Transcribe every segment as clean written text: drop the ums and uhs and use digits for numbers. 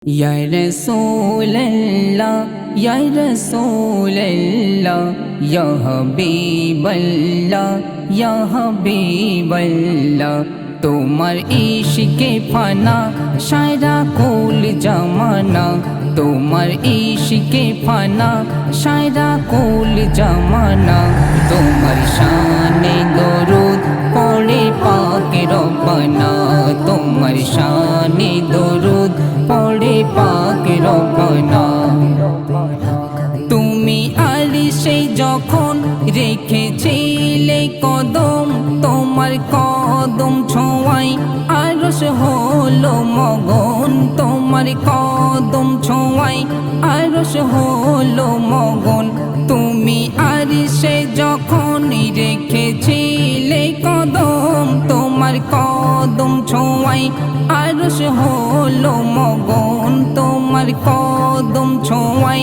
या रसूल अल्लाह या रसूल अल्लाह या हबीब अल्लाह या हबीब अल्लाह তোমার ইশকে ফানা সারা কুল জামানা তোমার ইশকে ফানা সারা কুল জামানা তোমার শানে দরুদ পড়ে পাক রব্বানা তোমার শানে দরুদ পড়ে পাক রব্বানা তুমি আরশে যখন রেখেছিলে কদম তোমার কদম ছোঁয়াই আরশ হলো মগন তোমার কদম ছোঁয়াই আরশ হলো মগন তুমি আরশে যখন রেখেছিলে কদম তোমার কদম ছোঁয়াই আরশ হলো মগন তোমার কদম ছোঁয়াই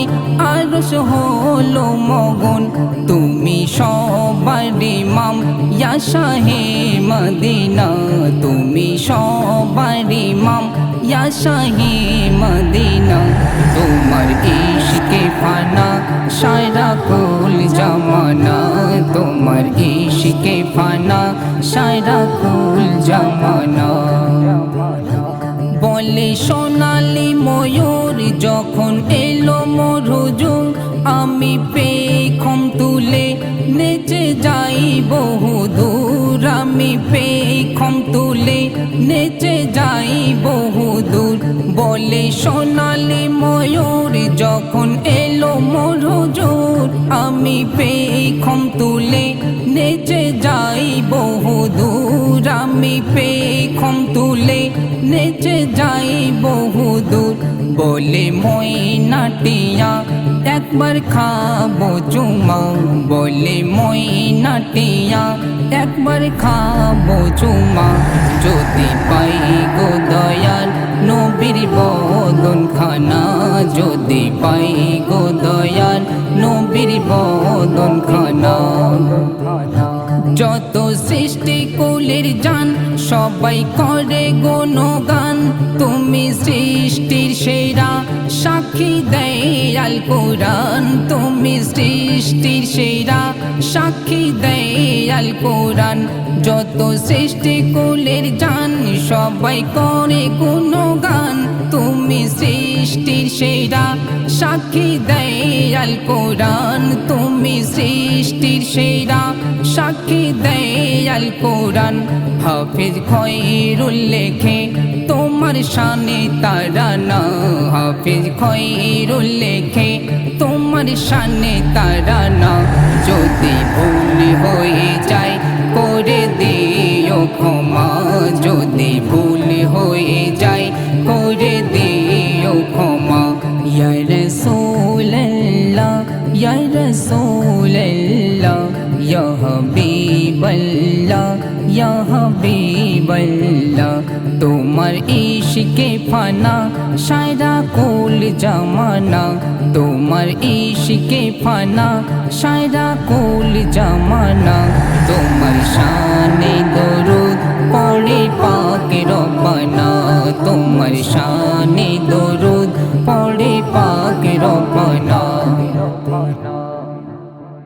আরশ হলো মগন তুমি সবার ইমাম ইয়া শাহে মদিনা তুমি সবার ইমাম ইয়া শাহে মদিনা তোমার ইশকে ফানা সারা কুল জামানা তোমার ইশকে ফানা সারা কুল জামানা বলে সোনালি ময়ূর যখন এলো মোর হুজুর আমি পেখম তুলে নেচে যাই বহুদূর আমি পেখম তুলে নেচে যাই বহুদূর বলে সোনালি ময়ূর যখন এলো মোর হুজুর আমি পেখম তুলে নেচে যাই বহুদূর আমি পেখম তুলে নেচে যাই বহুদূর বলে ময়নাটিয়া একবার খাবো চুমা বলে ময়নাটিয়া একবার খাবো চুমা যদি পাই গো দয়াল নবীর বদন খানা যদি পাই গো দয়াল নবীর বদন খানা যত সৃষ্টি কুলের জান সবাই করে গুণগান তুমি সৃষ্টির সেরা সাক্ষী দেয় আল কোরআন তুমি সৃষ্টির সেরা সাক্ষী দেয় আল কোরআন যত সৃষ্টি কুলের জান সবাই করে গুণগান তুমি সৃষ্টির সেরা সাক্ষী দেয় আল কোরআন তুমি সৃষ্টির সেরা সাক্ষী দেয় আল কোরআন হাফিজ খয়রুল লেখে তোমার শানে তারানা হাফিজ খয়রুল লেখে তোমার শানে তারানা যদি ভুল হয়ে যায় করে দিও ক্ষমা যদি ভুল হয়ে যায় করে দিও ক্ষমা ইয়া রাসূল আল্লাহ ইয়া রাসূল আল্লাহ ইয়া হাবিব আল্লাহ ইয়া হাবিব আল্লাহ তোমার ইশকে ফানা সারা কুল জামানা তোমার ইশকে ফানা সারা কুল জামানা